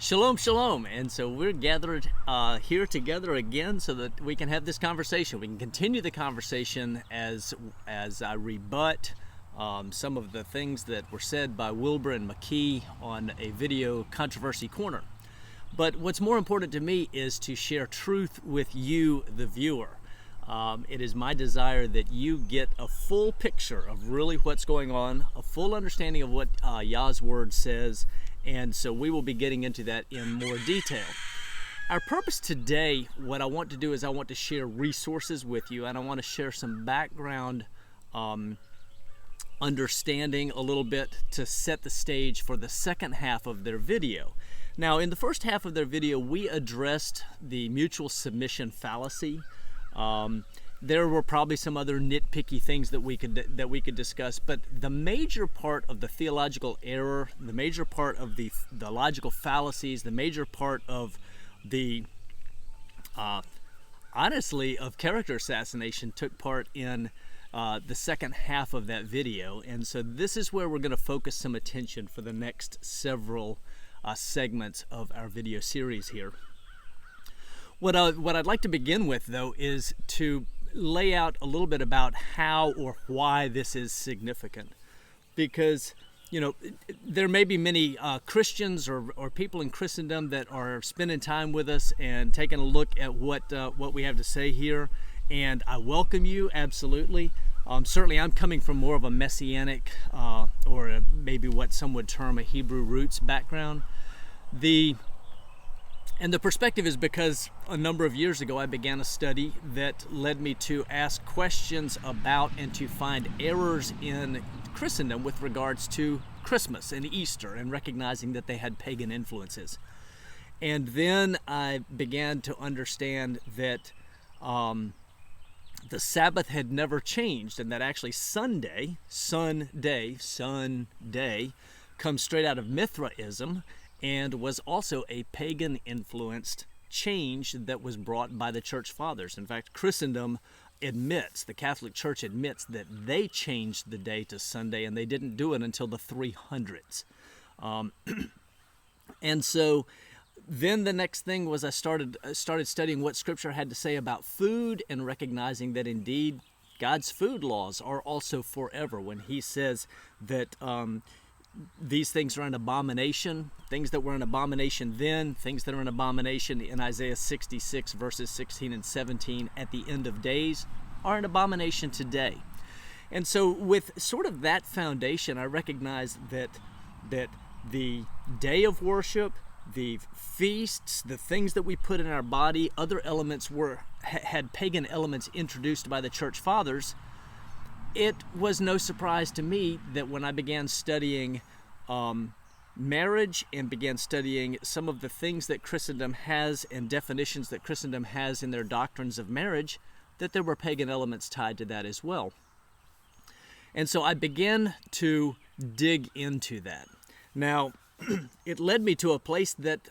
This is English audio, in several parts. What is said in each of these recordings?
Shalom, shalom. And so we're gathered here together again so that we can have this conversation. We can continue the conversation as I rebut some of the things that were said by Wilber and McKee on a video Controversy Corner. But what's more important to me is to share truth with you, the viewer. It is my desire that you get a full picture of really what's going on, a full understanding of what Yah's Word says, and so we will be getting into that in more detail. Our purpose today, what I want to do is I want to share resources with you, and I want to share some background understanding a little bit to set the stage for the second half of their video. Now, in the first half of their video, we addressed the mutual submission fallacy. There were probably some other nitpicky things that we could discuss, but the major part of the theological error, the major part of the logical fallacies, the major part of the honestly of character assassination took part in the second half of that video. And so this is where we're going to focus some attention for the next several segments of our video series here. What I'd like to begin with, though, is to lay out a little bit about how or why this is significant. Because, you know, there may be many Christians or people in Christendom that are spending time with us and taking a look at what we have to say here. And I welcome you, absolutely. Certainly I'm coming from more of a Messianic or maybe what some would term a Hebrew roots background. And the perspective is because a number of years ago I began a study that led me to ask questions about and to find errors in Christendom with regards to Christmas and Easter and recognizing that they had pagan influences. And then I began to understand that the Sabbath had never changed and that actually Sunday comes straight out of Mithraism and was also a pagan-influenced change that was brought by the church fathers. In fact, Christendom admits, the Catholic Church admits that they changed the day to Sunday, and they didn't do it until the 300s. And so then the next thing was I started studying what Scripture had to say about food and recognizing that indeed God's food laws are also forever. When He says that these things are an abomination, things that were an abomination then, things that are an abomination in Isaiah 66 verses 16 and 17 at the end of days are an abomination today. And so with sort of that foundation, I recognize that the day of worship, the feasts, the things that we put in our body, other elements had pagan elements introduced by the church fathers. It was no surprise to me that when I began studying marriage and began studying some of the things that Christendom has and definitions that Christendom has in their doctrines of marriage, that there were pagan elements tied to that as well. And so I began to dig into that. Now, it led me to a place that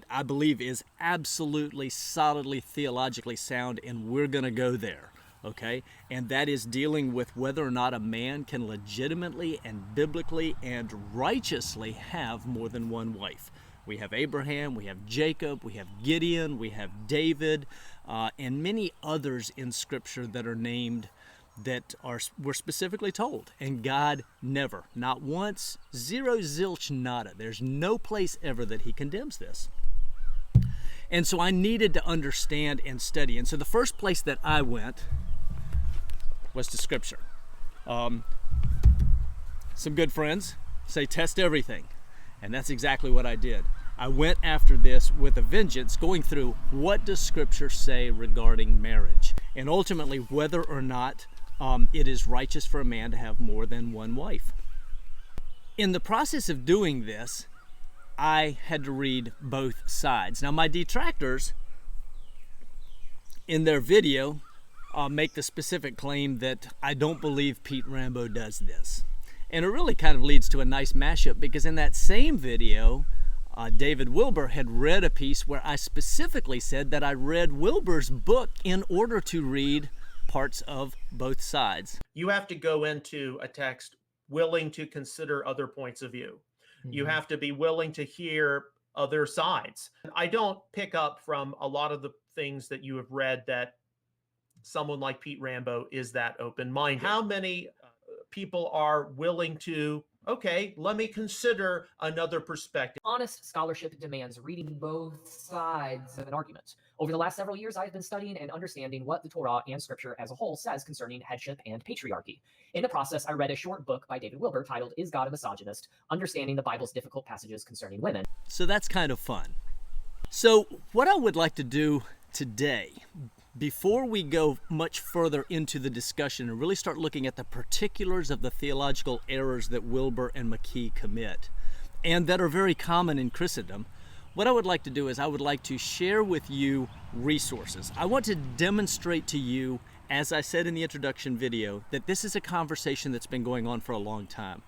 I believe is absolutely solidly theologically sound, and we're going to go there. Okay, and that is dealing with whether or not a man can legitimately and biblically and righteously have more than one wife. We have Abraham, we have Jacob, we have Gideon, we have David, and many others in Scripture that are named that were specifically told. And God never, not once, zero, zilch, nada. There's no place ever that He condemns this. And so I needed to understand and study. And so the first place that I went was to Scripture. Some good friends say test everything, and that's exactly what I did. I went after this with a vengeance, going through what does Scripture say regarding marriage, and ultimately whether or not it is righteous for a man to have more than one wife. In the process of doing this, I had to read both sides. Now, my detractors in their video make the specific claim that I don't believe Pete Rambo does this. And it really kind of leads to a nice mashup, because in that same video, David Wilber had read a piece where I specifically said that I read Wilber's book in order to read parts of both sides. You have to go into a text willing to consider other points of view. Mm-hmm. You have to be willing to hear other sides. I don't pick up from a lot of the things that you have read that someone like Pete Rambo is that open-minded. How many people are willing to, okay, let me consider another perspective? Honest scholarship demands reading both sides of an argument. Over the last several years, I've been studying and understanding what the Torah and Scripture as a whole says concerning headship and patriarchy. In the process, I read a short book by David Wilber titled Is God a Misogynist? Understanding the Bible's Difficult Passages Concerning Women. So that's kind of fun. So what I would like to do today, before we go much further into the discussion and really start looking at the particulars of the theological errors that Wilber and McKee commit, and that are very common in Christendom, what I would like to do is I would like to share with you resources. I want to demonstrate to you, as I said in the introduction video, that this is a conversation that's been going on for a long time.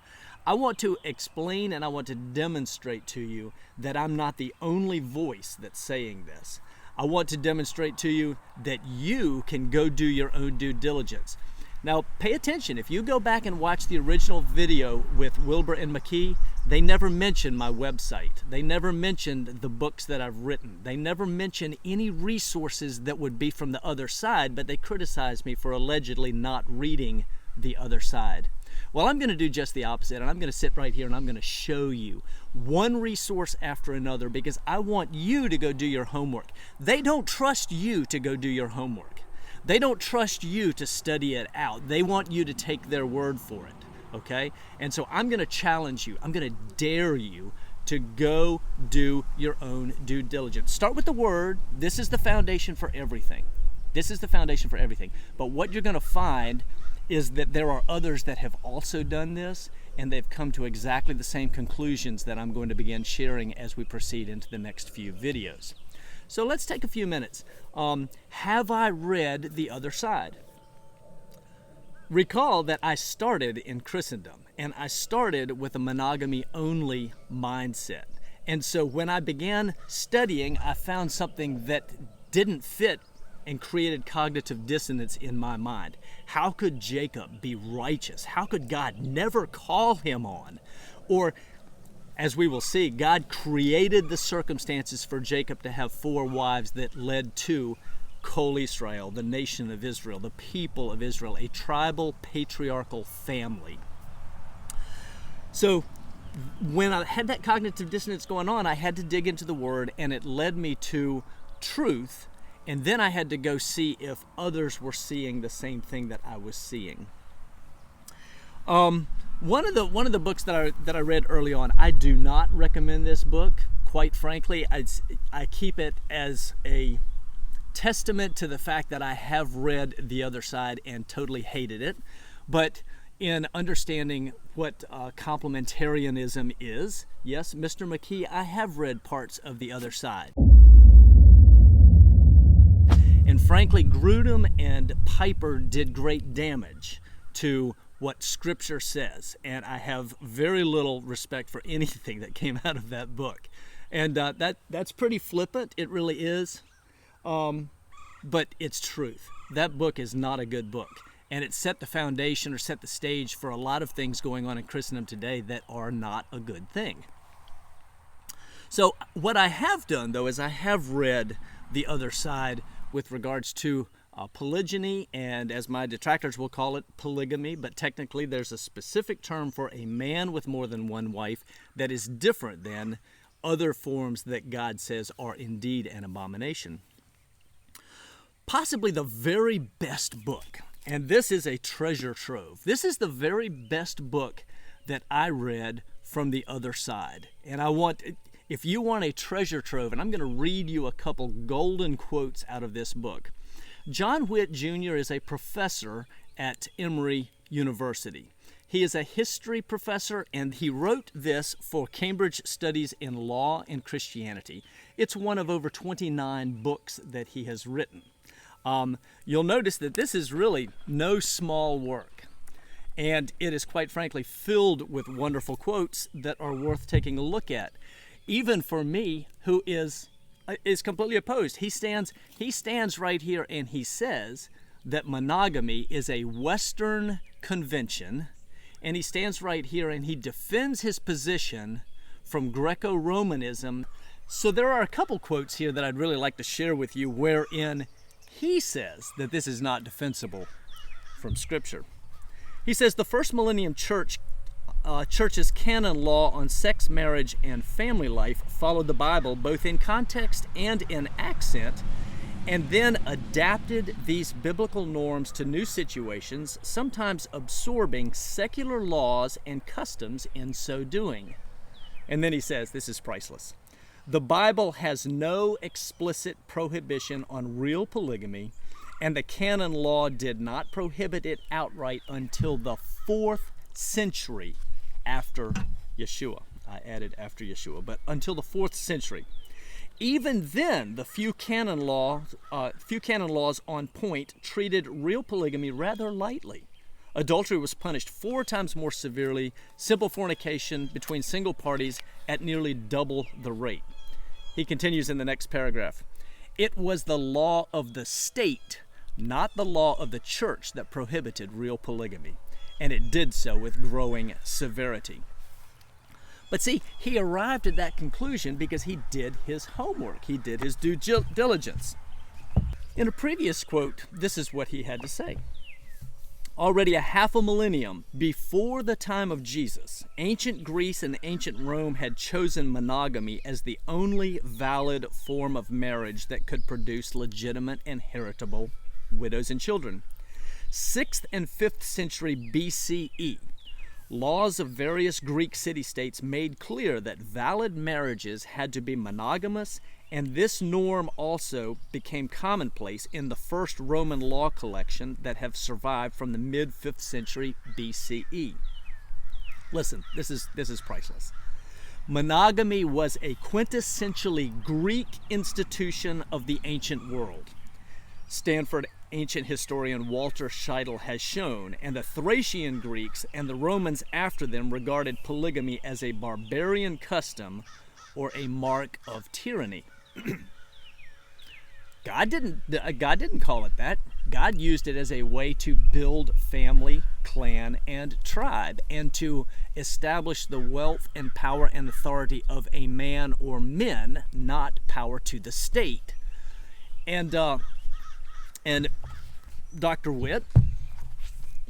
I want to explain and I want to demonstrate to you that I'm not the only voice that's saying this. I want to demonstrate to you that you can go do your own due diligence. Now, pay attention. If you go back and watch the original video with Wilber and McKee, they never mentioned my website. They never mentioned the books that I've written. They never mentioned any resources that would be from the other side, but they criticized me for allegedly not reading the other side. Well, I'm going to do just the opposite, and I'm going to sit right here and I'm going to show you one resource after another because I want you to go do your homework. They don't trust you to go do your homework. They don't trust you to study it out. They want you to take their word for it, okay? And so I'm going to challenge you. I'm going to dare you to go do your own due diligence. Start with the Word. This is the foundation for everything. This is the foundation for everything. But what you're going to find is that there are others that have also done this, and they've come to exactly the same conclusions that I'm going to begin sharing as we proceed into the next few videos. So let's take a few minutes. Have I read the other side? Recall that I started in Christendom, and I started with a monogamy-only mindset. And so when I began studying, I found something that didn't fit and created cognitive dissonance in my mind. How could Jacob be righteous? How could God never call him on? Or, as we will see, God created the circumstances for Jacob to have 4 wives that led to Kol Israel, the nation of Israel, the people of Israel, a tribal patriarchal family. So when I had that cognitive dissonance going on, I had to dig into the Word, and it led me to truth. And then I had to go see if others were seeing the same thing that I was seeing. One of the books that I read early on, I do not recommend this book. Quite frankly, I keep it as a testament to the fact that I have read the other side and totally hated it. But in understanding what complementarianism is, yes, Mr. McKee, I have read parts of the other side. And frankly, Grudem and Piper did great damage to what Scripture says, and I have very little respect for anything that came out of that book. And that's pretty flippant, it really is, but it's truth. That book is not a good book, and it set the foundation or set the stage for a lot of things going on in Christendom today that are not a good thing. So what I have done, though, is I have read the other side with regards to polygyny, and as my detractors will call it, polygamy, but technically there's a specific term for a man with more than one wife that is different than other forms that God says are indeed an abomination. Possibly the very best book, and this is a treasure trove. This is the very best book that I read from the other side, and if you want a treasure trove, and I'm going to read you a couple golden quotes out of this book. John Witt Jr. is a professor at Emory University. He is a history professor, and he wrote this for Cambridge Studies in Law and Christianity. It's one of over 29 books that he has written. You'll notice that this is really no small work, and it is quite frankly filled with wonderful quotes that are worth taking a look at. Even for me, who is completely opposed. He stands right here and he says that monogamy is a Western convention, and he stands right here and he defends his position from Greco-Romanism So there are a couple quotes here that I'd really like to share with you wherein he says that this is not defensible from Scripture. He says the first millennium church's canon law on sex, marriage, and family life followed the Bible both in context and in accent, and then adapted these biblical norms to new situations, sometimes absorbing secular laws and customs in so doing. And then he says, this is priceless. The Bible has no explicit prohibition on real polygamy, and the canon law did not prohibit it outright until the 4th century after Yeshua. I added after Yeshua, but until the 4th century. Even then, the few canon laws on point treated real polygamy rather lightly. Adultery was punished 4 times more severely, simple fornication between single parties at nearly double the rate. He continues in the next paragraph. It was the law of the state, not the law of the church, that prohibited real polygamy, and it did so with growing severity. But see, he arrived at that conclusion because he did his homework. He did his due diligence. In a previous quote, this is what he had to say. Already a half a millennium before the time of Jesus, ancient Greece and ancient Rome had chosen monogamy as the only valid form of marriage that could produce legitimate and heritable widows and children. 6th and 5th century BCE, laws of various Greek city-states made clear that valid marriages had to be monogamous, and this norm also became commonplace in the first Roman law collection that have survived from the mid-5th century BCE. Listen, this is priceless. Monogamy was a quintessentially Greek institution of the ancient world. Stanford ancient historian Walter Scheidel has shown, and the Thracian Greeks and the Romans after them regarded polygamy as a barbarian custom or a mark of tyranny. God didn't call it that. God used it as a way to build family, clan, and tribe, and to establish the wealth and power and authority of a man or men, not power to the state. And Dr. Witt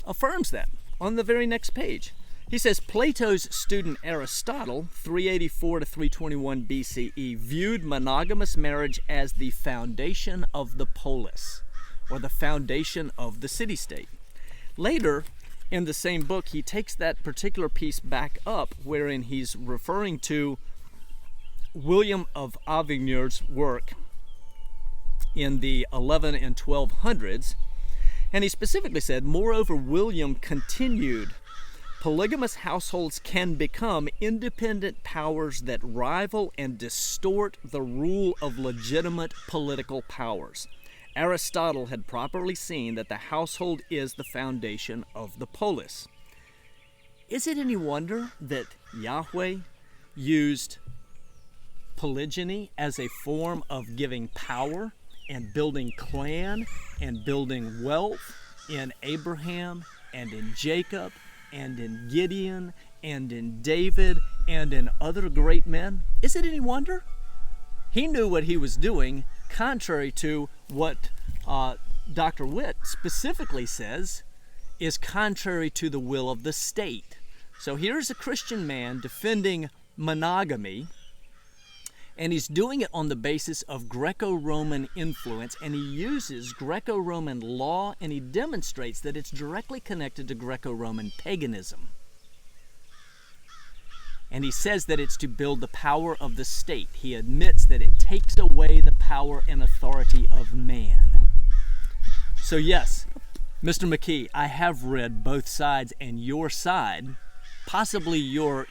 affirms that on the very next page. He says Plato's student Aristotle, 384 to 321 BCE, viewed monogamous marriage as the foundation of the polis, or the foundation of the city-state. Later, in the same book, he takes that particular piece back up, wherein he's referring to William of Avignon's work in the 11 and 1200s, and he specifically said, moreover, William continued, polygamous households can become independent powers that rival and distort the rule of legitimate political powers. Aristotle had properly seen that the household is the foundation of the polis. Is it any wonder that Yahweh used polygyny as a form of giving power and building clan and building wealth in Abraham and in Jacob and in Gideon and in David and in other great men? Is it any wonder? He knew what he was doing, contrary to what Dr. Witt specifically says is contrary to the will of the state. So here's a Christian man defending monogamy, and he's doing it on the basis of Greco-Roman influence, and he uses Greco-Roman law, and he demonstrates that it's directly connected to Greco-Roman paganism. And he says that it's to build the power of the state. He admits that it takes away the power and authority of man. So yes, Mr. McKee, I have read both sides, and your side, possibly your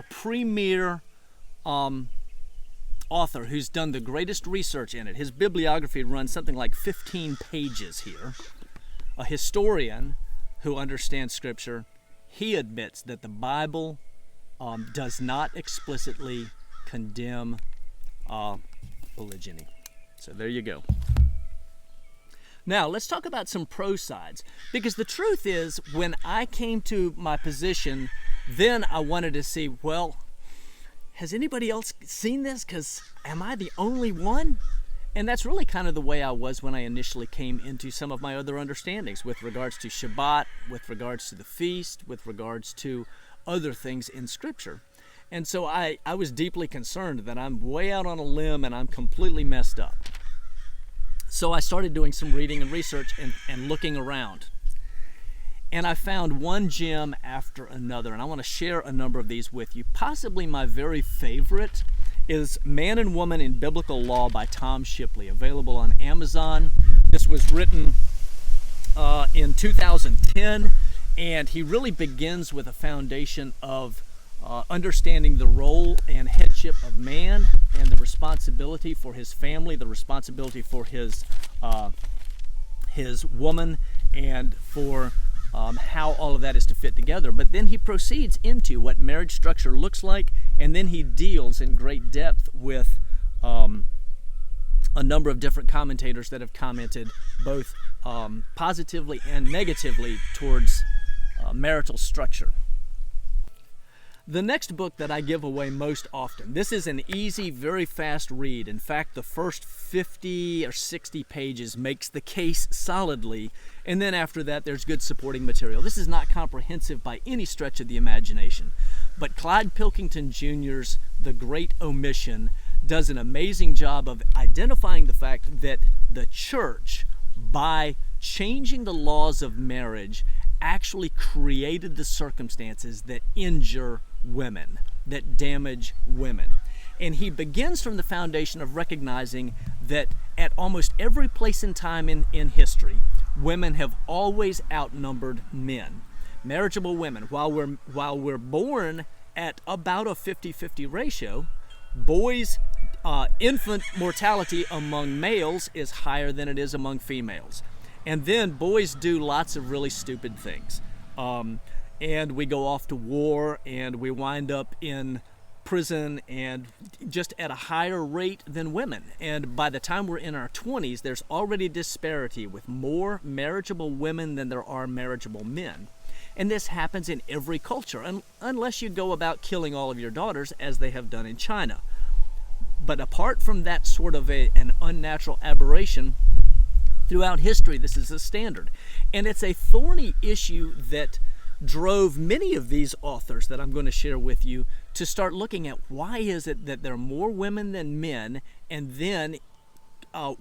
premier author who's done the greatest research in it. His bibliography runs something like 15 pages here. A historian who understands Scripture, he admits that the Bible does not explicitly condemn polygyny. So there you go. Now, let's talk about some pro sides, because the truth is, when I came to my position, then I wanted to see, well, has anybody else seen this? Because am I the only one? And that's really kind of the way I was when I initially came into some of my other understandings with regards to Shabbat, with regards to the feast, with regards to other things in Scripture. And so I was deeply concerned that I'm way out on a limb and I'm completely messed up. So I started doing some reading and research and looking around. And I found one gem after another, and I want to share a number of these with you. Possibly my very favorite is Man and Woman in Biblical Law by Tom Shipley, available on Amazon. This was written in 2010, and he really begins with a foundation of understanding the role and headship of man and the responsibility for his family, the responsibility for his woman, and for how all of that is to fit together. But then he proceeds into what marriage structure looks like, and then he deals in great depth with a number of different commentators that have commented both positively and negatively towards marital structure. The next book that I give away most often, this is an easy, very fast read. In fact, the first 50 or 60 pages makes the case solidly, and then after that there's good supporting material. This is not comprehensive by any stretch of the imagination, but Clyde Pilkington Jr.'s The Great Omission does an amazing job of identifying the fact that the church, by changing the laws of marriage, actually created the circumstances that injure women, that damage women. And he begins from the foundation of recognizing that at almost every place and time in history, women have always outnumbered men. Marriageable women, while we're born at about a 50-50 ratio, boys' infant mortality among males is higher than it is among females. And then boys do lots of really stupid things. And we go off to war, and we wind up in prison, and just at a higher rate than women. And by the time we're in our 20s, there's already disparity with more marriageable women than there are marriageable men. And this happens in every culture, unless you go about killing all of your daughters, as they have done in China. But apart from that sort of an unnatural aberration, throughout history, this is a standard. And it's a thorny issue that drove many of these authors that I'm going to share with you to start looking at why is it that there are more women than men, and then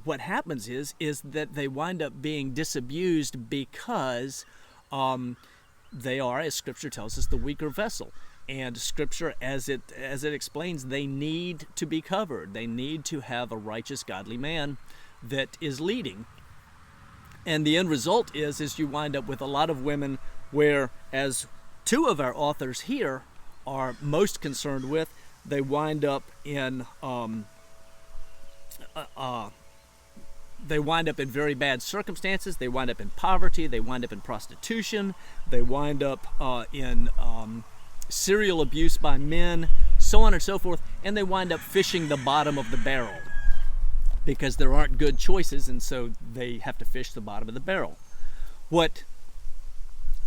what happens is that they wind up being disabused because they are, as Scripture tells us, the weaker vessel. And Scripture, as it explains, they need to be covered. They need to have a righteous, godly man that is leading. And the end result is you wind up with a lot of women where, as two of our authors here are most concerned with, they wind up in very bad circumstances. They wind up in poverty. They wind up in prostitution. They wind up in serial abuse by men, so on and so forth. And they wind up fishing the bottom of the barrel because there aren't good choices, and so they have to fish the bottom of the barrel. What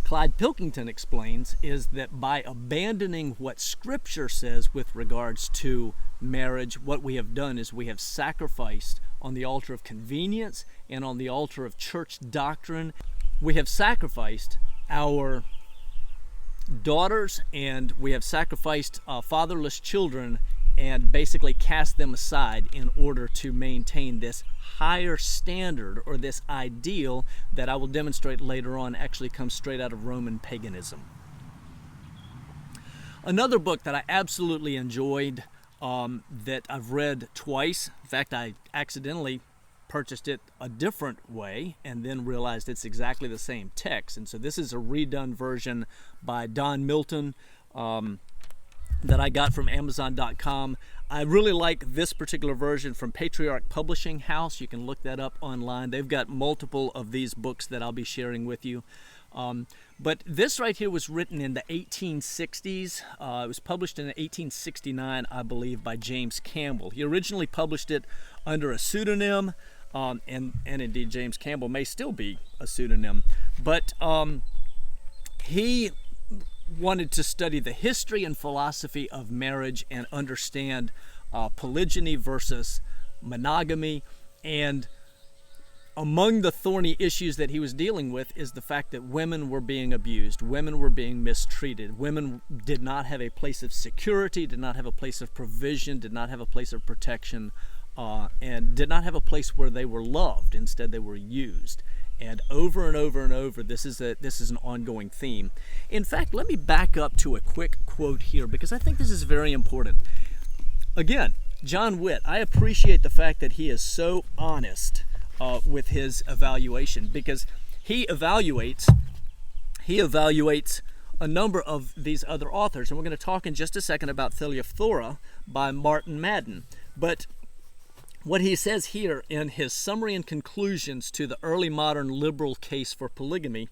Clyde Pilkington explains is that by abandoning what Scripture says with regards to marriage, what we have done is we have sacrificed on the altar of convenience and on the altar of church doctrine. We have sacrificed our daughters, and we have sacrificed fatherless children, and basically cast them aside in order to maintain this higher standard, or this ideal that I will demonstrate later on actually comes straight out of Roman paganism. Another book that I absolutely enjoyed, that I've read twice, in fact I accidentally purchased it a different way and then realized it's exactly the same text, and so this is a redone version by Don Milton, that I got from Amazon.com. I really like this particular version from Patriarch Publishing House. You can look that up online. They've got multiple of these books that I'll be sharing with you. But this right here was written in the 1860s. It was published in 1869, I believe, by James Campbell. He originally published it under a pseudonym, and indeed James Campbell may still be a pseudonym. But he wanted to study the history and philosophy of marriage and understand polygyny versus monogamy. And among the thorny issues that he was dealing with is the fact that women were being abused, women were being mistreated, women did not have a place of security, did not have a place of provision, did not have a place of protection, and did not have a place where they were loved. Instead, they were used. And over and over and over, this is an ongoing theme. In fact, let me back up to a quick quote here, because I think this is very important. Again, John Witt, I appreciate the fact that he is so honest with his evaluation, because he evaluates a number of these other authors. And we're going to talk in just a second about Thora by Martin Madden. But what he says here in his summary and conclusions to the early modern liberal case for polygamy,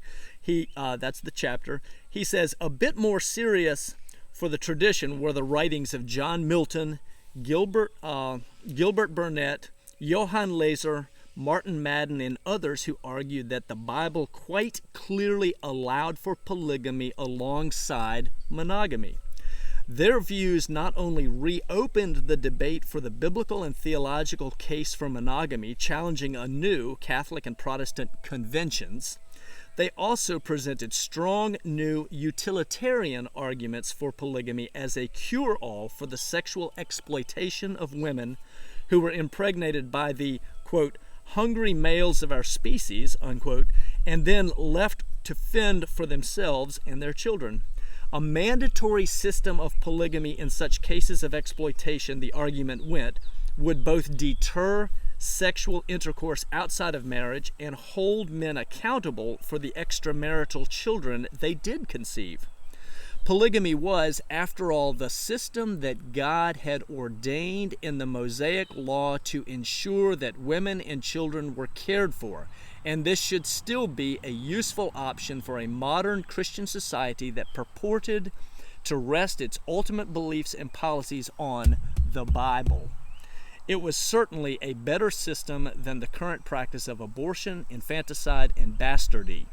that's the chapter, he says, a bit more serious for the tradition were the writings of John Milton, Gilbert Burnet, Johann Laser, Martin Madden, and others who argued that the Bible quite clearly allowed for polygamy alongside monogamy. Their views not only reopened the debate for the biblical and theological case for monogamy, challenging anew Catholic and Protestant conventions, they also presented strong new utilitarian arguments for polygamy as a cure-all for the sexual exploitation of women who were impregnated by the, quote, hungry males of our species, unquote, and then left to fend for themselves and their children. A mandatory system of polygamy in such cases of exploitation, the argument went, would both deter sexual intercourse outside of marriage and hold men accountable for the extramarital children they did conceive. Polygamy was, after all, the system that God had ordained in the Mosaic law to ensure that women and children were cared for, and this should still be a useful option for a modern Christian society that purported to rest its ultimate beliefs and policies on the Bible. It was certainly a better system than the current practice of abortion, infanticide, and bastardy.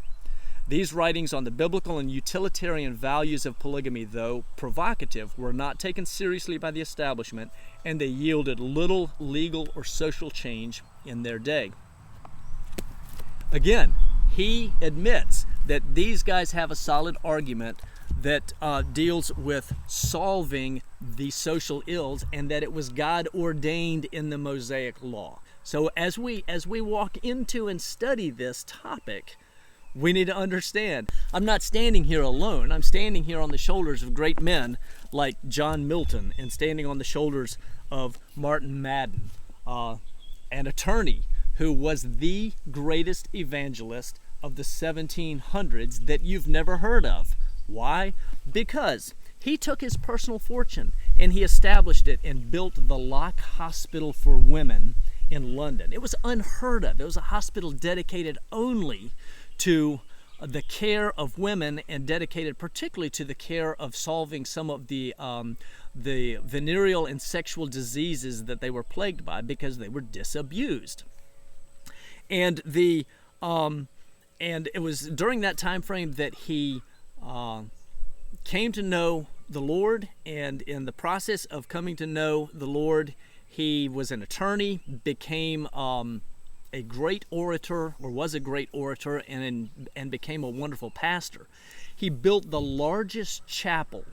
These writings on the biblical and utilitarian values of polygamy, though provocative, were not taken seriously by the establishment, and they yielded little legal or social change in their day. Again, he admits that these guys have a solid argument that deals with solving the social ills, and that it was God ordained in the Mosaic law. So as we walk into and study this topic, we need to understand, I'm not standing here alone. I'm standing here on the shoulders of great men like John Milton, and standing on the shoulders of Martin Madden, an attorney who was the greatest evangelist of the 1700s that you've never heard of. Why? Because he took his personal fortune and he established it and built the Lock Hospital for Women in London. It was unheard of. It was a hospital dedicated only to the care of women, and dedicated particularly to the care of solving some of the venereal and sexual diseases that they were plagued by, because they were disabused. And it was during that time frame that he came to know the Lord, and in the process of coming to know the Lord, he was an attorney, became a great orator, or was a great orator, and became a wonderful pastor. He built the largest chapel,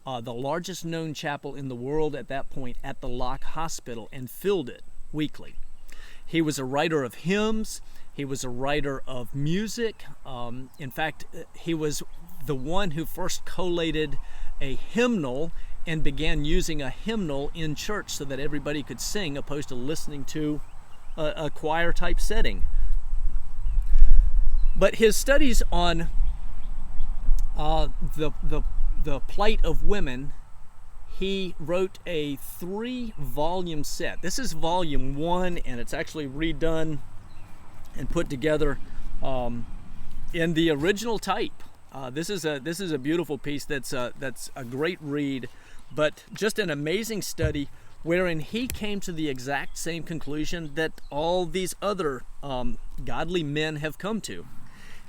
the largest known chapel in the world at that point, at the Lock Hospital, and filled it weekly. He was a writer of hymns. He was a writer of music. In fact, he was the one who first collated a hymnal and began using a hymnal in church so that everybody could sing, opposed to listening to a choir type setting. But his studies on the plight of women, he wrote a 3-volume set. This is volume 1, and it's actually redone and put together in the original type. This is a beautiful piece that's a great read, but just an amazing study wherein he came to the exact same conclusion that all these other godly men have come to.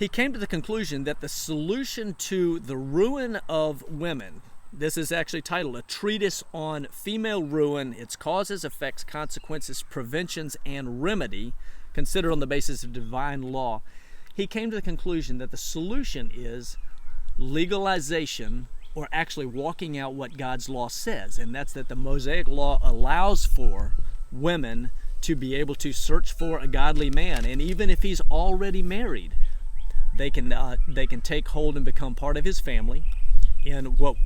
he came to the conclusion that the solution to the ruin of women, this is actually titled A Treatise on Female Ruin, Its Causes, Effects, Consequences, Preventions, and Remedy, considered on the basis of divine law. He came to the conclusion that the solution is legalization, or actually walking out what God's law says, and that's that the Mosaic law allows for women to be able to search for a godly man, and even if he's already married, they can take hold and become part of his family in what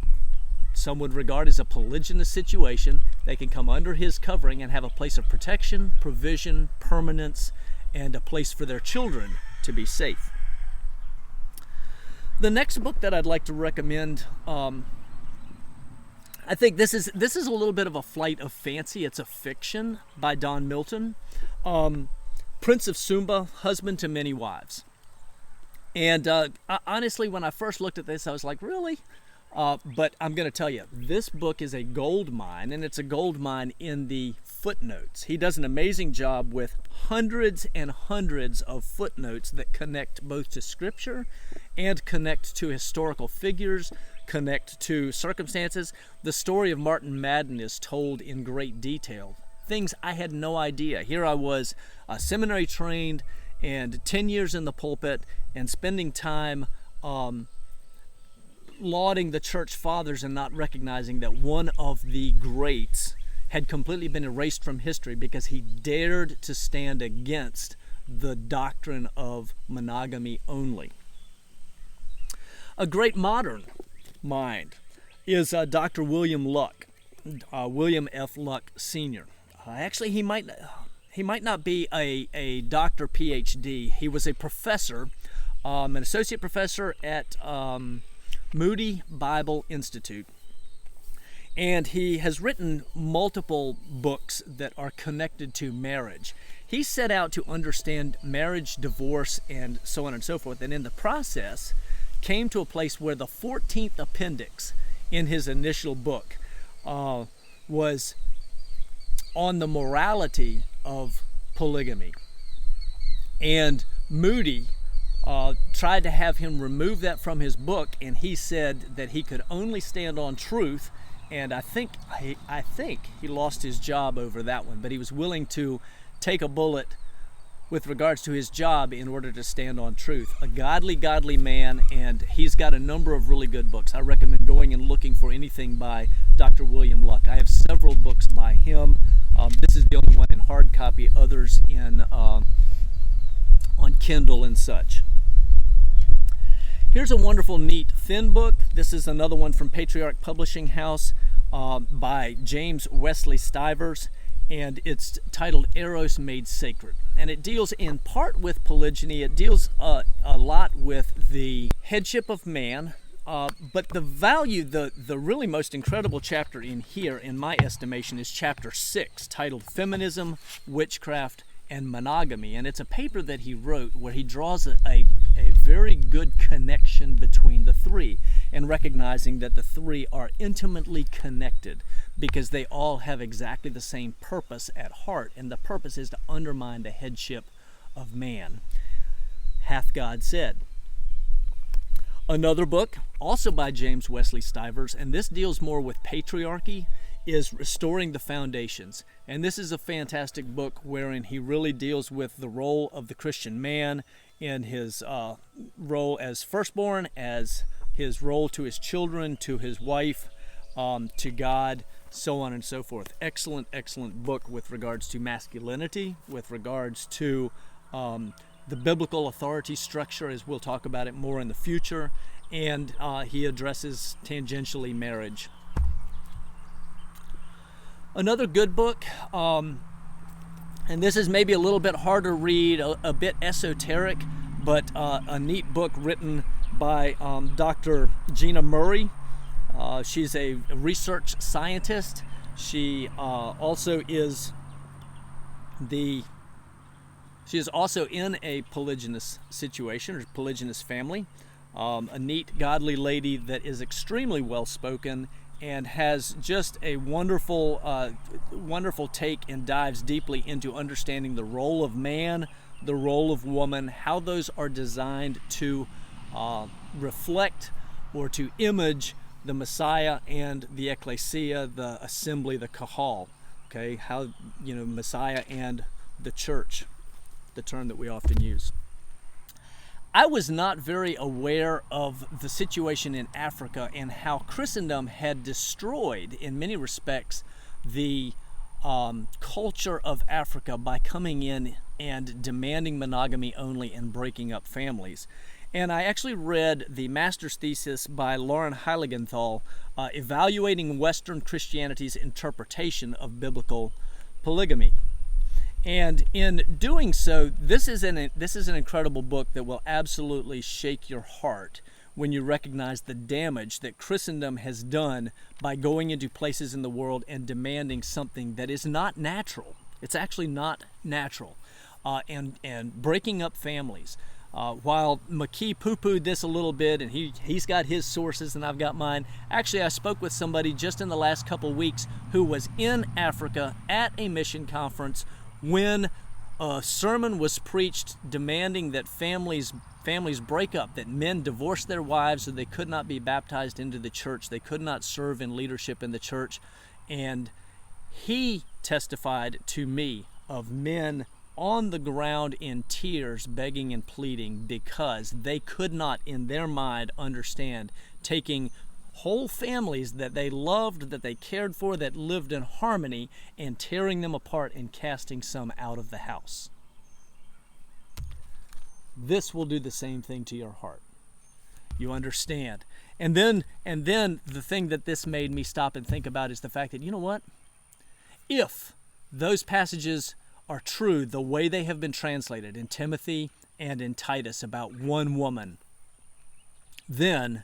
some would regard as a polygynous situation. They can come under his covering and have a place of protection, provision, permanence, and a place for their children to be safe. The next book that I'd like to recommend, I think this is a little bit of a flight of fancy. It's a fiction by Don Milton, Prince of Sumba, Husband to Many Wives. And honestly, when I first looked at this, I was like, really? But I'm going to tell you, this book is a gold mine, and it's a gold mine in the footnotes. He does an amazing job with hundreds and hundreds of footnotes that connect both to Scripture and connect to historical figures, connect to circumstances. The story of Martin Madden is told in great detail. Things I had no idea. Here I was, seminary trained, and 10 years in the pulpit, and spending time lauding the church fathers and not recognizing that one of the greats had completely been erased from history because he dared to stand against the doctrine of monogamy only. A great modern mind is Dr. William Luck, William F. Luck Sr. Actually, he might not be a doctor PhD. He was a professor, an associate professor at Moody Bible Institute, and he has written multiple books that are connected to marriage. He set out to understand marriage, divorce, and so on and so forth, and in the process came to a place where the 14th appendix in his initial book was on the morality of polygamy. And Moody tried to have him remove that from his book, and he said that he could only stand on truth, and I think he lost his job over that one, but he was willing to take a bullet with regards to his job in order to stand on truth. A godly man, and he's got a number of really good books. I recommend going and looking for anything by Dr. William Luck. I have several books by him. This is the only one in hard copy, others in on Kindle and such. Here's a wonderful, neat, thin book. This is another one from Patriarch Publishing House by James Wesley Stivers, and it's titled Eros Made Sacred. And it deals in part with polygyny. It deals a lot with the headship of man, but the value, the really most incredible chapter in here, in my estimation, is chapter 6, titled Feminism, Witchcraft, and Monogamy. And it's a paper that he wrote where he draws a very good connection between the three, and recognizing that the three are intimately connected because they all have exactly the same purpose at heart, and the purpose is to undermine the headship of man, hath God said. Another book, also by James Wesley Stivers, and this deals more with patriarchy, is Restoring the Foundations. And this is a fantastic book wherein he really deals with the role of the Christian man in his role as firstborn, as his role to his children, to his wife, to God, so on and so forth. Excellent book with regards to masculinity, with regards to the biblical authority structure, as we'll talk about it more in the future, and he addresses tangentially marriage. Another good book, and this is maybe a little bit harder to read, a bit esoteric, but a neat book written by Dr. Gina Murray. She's a research scientist. She also is she is also in a polygynous situation, or polygynous family. A neat, godly lady that is extremely well spoken and has just a wonderful take, and dives deeply into understanding the role of man, the role of woman, how those are designed to reflect or to image the Messiah and the ecclesia, the assembly, the kahal. Okay, how, Messiah and the church, the term that we often use. I was not very aware of the situation in Africa and how Christendom had destroyed, in many respects, the culture of Africa by coming in and demanding monogamy only and breaking up families. And I actually read the master's thesis by Lauren Heiligenthal, Evaluating Western Christianity's Interpretation of Biblical Polygamy. And in doing so, this is an incredible book that will absolutely shake your heart when you recognize the damage that Christendom has done by going into places in the world and demanding something that is not natural. It's actually not natural, and breaking up families. While McKee poo-pooed this a little bit, and he's got his sources and I've got mine. Actually, I spoke with somebody just in the last couple weeks who was in Africa at a mission conference when a sermon was preached demanding that families break up, that men divorce their wives so they could not be baptized into the church, they could not serve in leadership in the church. And he testified to me of men on the ground in tears, begging and pleading because they could not in their mind understand taking whole families that they loved, that they cared for, that lived in harmony, and tearing them apart and casting some out of the house. This will do the same thing to your heart. You understand? And then the thing that this made me stop and think about is the fact that, you know what? If those passages are true the way they have been translated in Timothy and in Titus about one woman, then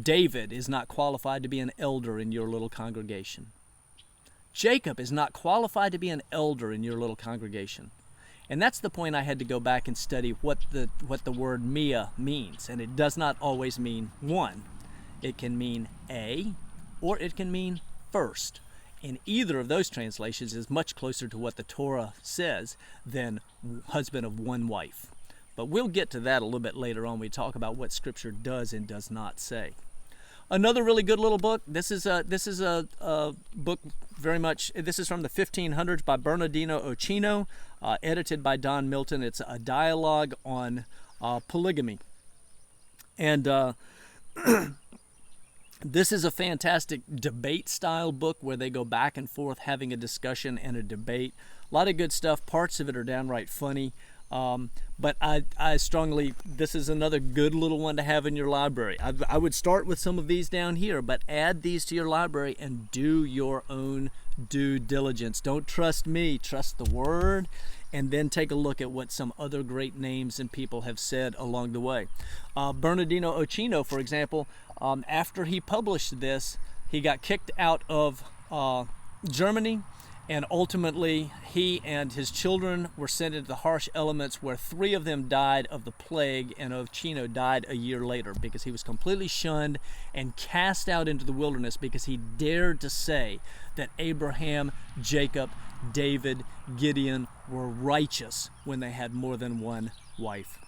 David is not qualified to be an elder in your little congregation. Jacob is not qualified to be an elder in your little congregation. And that's the point I had to go back and study what the word Mia means. And it does not always mean one. It can mean a, or it can mean first. And either of those translations is much closer to what the Torah says than husband of one wife. But we'll get to that a little bit later on when we talk about what Scripture does and does not say. Another really good little book. This is a book very much. This is from the 1500s by Bernardino Ochino, edited by Don Milton. It's a dialogue on polygamy, and this is a fantastic debate-style book where they go back and forth having a discussion and a debate. A lot of good stuff. Parts of it are downright funny. But I strongly, this is another good little one to have in your library. I would start with some of these down here, but add these to your library and do your own due diligence. Don't trust me, trust the Word, and then take a look at what some other great names and people have said along the way. Bernardino Ochino, for example, after he published this, he got kicked out of Germany, and ultimately he and his children were sent into the harsh elements, where 3 of them died of the plague, and Ochino died a year later because he was completely shunned and cast out into the wilderness because he dared to say that Abraham, Jacob, David, Gideon were righteous when they had more than one wife.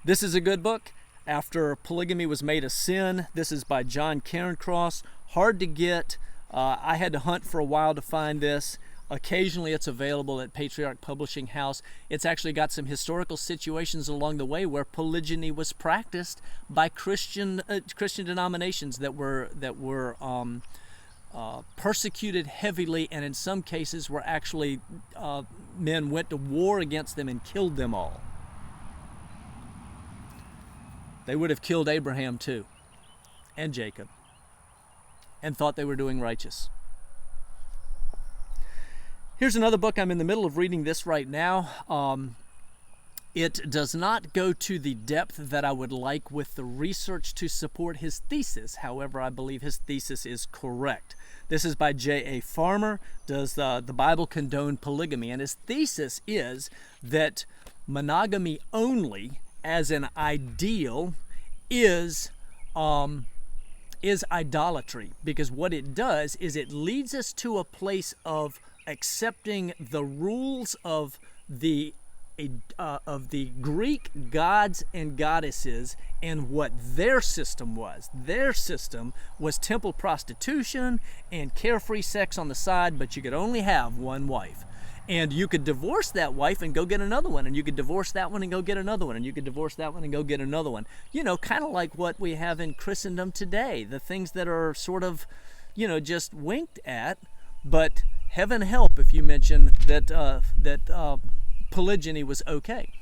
This is a good book. After Polygamy Was Made a Sin. This is by John Cairncross. Hard to get. I had to hunt for a while to find this. Occasionally it's available at Patriarch Publishing House. It's actually got some historical situations along the way where polygyny was practiced by Christian denominations that were persecuted heavily, and in some cases were actually men went to war against them and killed them all. They would have killed Abraham too, and Jacob, and thought they were doing righteous. Here's another book. I'm in the middle of reading this right now. It does not go to the depth that I would like with the research to support his thesis. However, I believe his thesis is correct. This is by J.A. Farmer. Does the Bible condone polygamy? And his thesis is that monogamy only as an ideal is idolatry, because what it does is it leads us to a place of accepting the rules of the of the Greek gods and goddesses and what their system was. Their system was temple prostitution and carefree sex on the side, but you could only have one wife. And you could divorce that wife and go get another one, and you could divorce that one and go get another one, and you could divorce that one and go get another one. You know, kind of like what we have in Christendom today, the things that are sort of, you know, just winked at, but heaven help if you mention that polygyny was okay.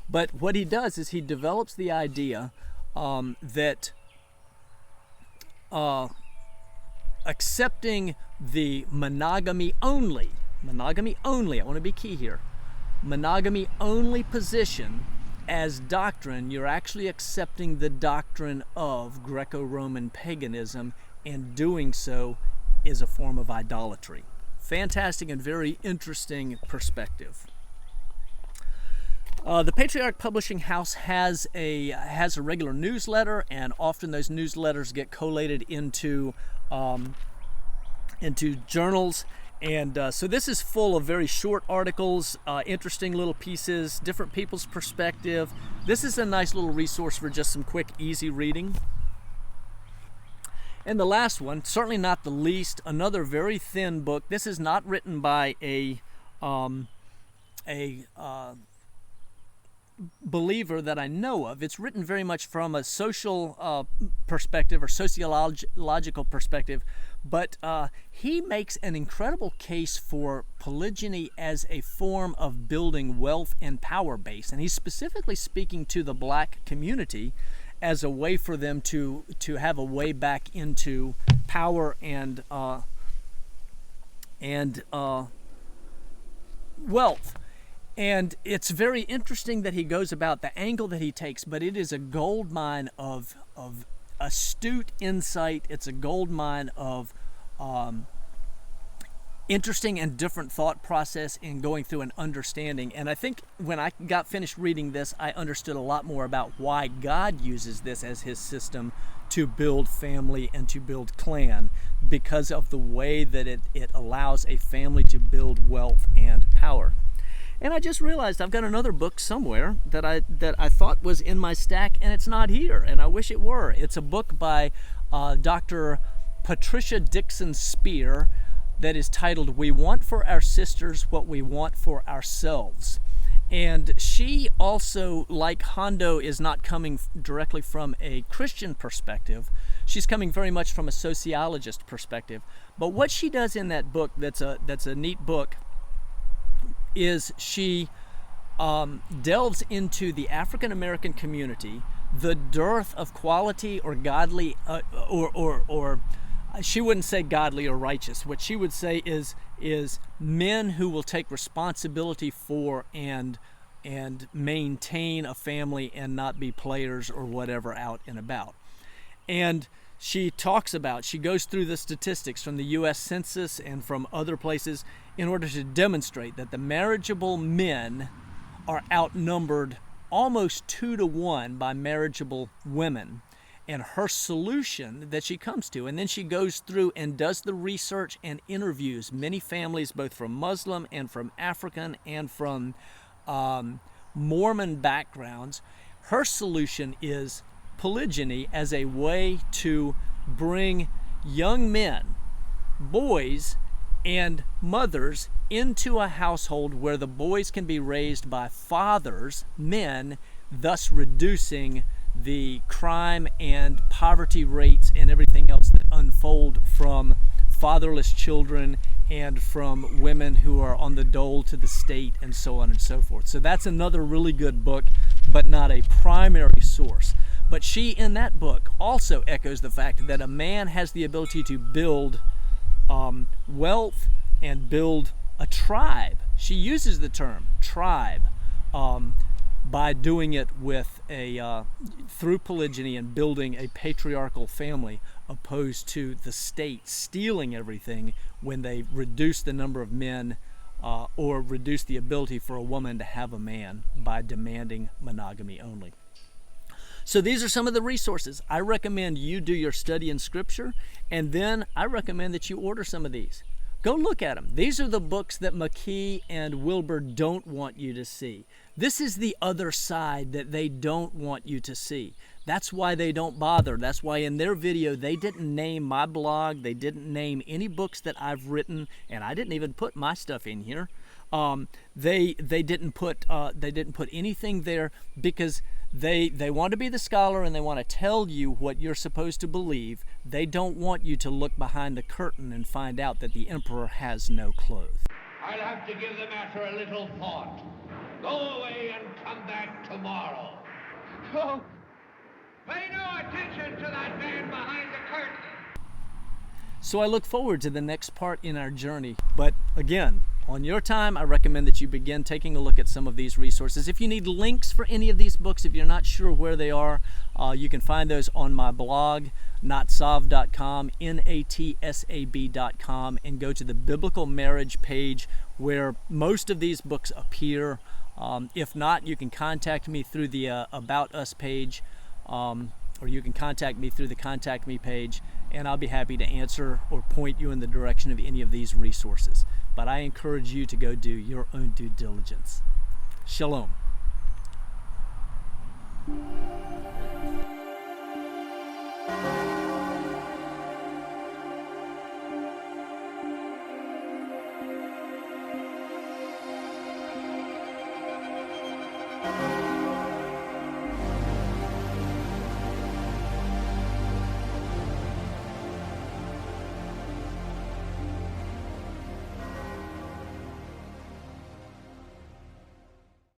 But what he does is he develops the idea that accepting the monogamy only, I want to be key here, monogamy only position as doctrine, you're actually accepting the doctrine of Greco-Roman paganism, and doing so is a form of idolatry. Fantastic and very interesting perspective. The Patriarch Publishing House has a regular newsletter, and often those newsletters get collated into journals. And so this is full of very short articles, interesting little pieces, different people's perspective. This is a nice little resource for just some quick, easy reading. And the last one, certainly not the least, another very thin book. This is not written by a believer that I know of. It's written very much from a social perspective or sociological perspective, but he makes an incredible case for polygyny as a form of building wealth and power base. And he's specifically speaking to the black community as a way for them to have a way back into power and wealth. And it's very interesting that he goes about the angle that he takes, but it is a gold mine of astute insight. It's a gold mine of interesting and different thought process in going through and understanding. And I think when I got finished reading this, I understood a lot more about why God uses this as his system to build family and to build clan, because of the way that it allows a family to build wealth and power. And I just realized I've got another book somewhere that I thought was in my stack, and it's not here, and I wish it were. It's a book by Dr. Patricia Dixon Spear that is titled "We Want for Our Sisters What We Want for Ourselves." And she also, like Hondo, is not coming directly from a Christian perspective. She's coming very much from a sociologist perspective. But what she does in that book, that's a neat book, is she delves into the African American community, the dearth of quality or godly, or she wouldn't say godly or righteous. What she would say is men who will take responsibility for and maintain a family and not be players or whatever out and about. And she goes through the statistics from the U.S. Census and from other places in order to demonstrate that the marriageable men are outnumbered almost 2-to-1 by marriageable women. And her solution that she comes to, and then she goes through and does the research and interviews many families, both from Muslim and from African and from Mormon backgrounds. Her solution is polygyny as a way to bring young men, boys, and mothers into a household where the boys can be raised by fathers, men, thus reducing the crime and poverty rates and everything else that unfold from fatherless children and from women who are on the dole to the state and so on and so forth. So that's another really good book, but not a primary source. But she, in that book, also echoes the fact that a man has the ability to build wealth and build a tribe. She uses the term tribe by doing it with through polygyny and building a patriarchal family, opposed to the state stealing everything when they reduce the number of men or reduce the ability for a woman to have a man by demanding monogamy only. So these are some of the resources. I recommend you do your study in Scripture, and then I recommend that you order some of these. Go look at them. These are the books that McKee and Wilber don't want you to see. This is the other side that they don't want you to see. That's why they don't bother. That's why in their video they didn't name my blog. They didn't name any books that I've written, and I didn't even put my stuff in here. They didn't put anything there because they want to be the scholar and they want to tell you what you're supposed to believe. They don't want you to look behind the curtain and find out that the emperor has no clothes. I'll have to give the matter a little thought. Go away and come back tomorrow. Oh, pay no attention to that man behind the curtain. So I look forward to the next part in our journey. But again, on your time, I recommend that you begin taking a look at some of these resources. If you need links for any of these books, if you're not sure where they are, you can find those on my blog, natsab.com, natsab.com, and go to the Biblical Marriage page where most of these books appear. If not, you can contact me through the About Us page, or you can contact me through the Contact Me page, and I'll be happy to answer or point you in the direction of any of these resources. But I encourage you to go do your own due diligence. Shalom.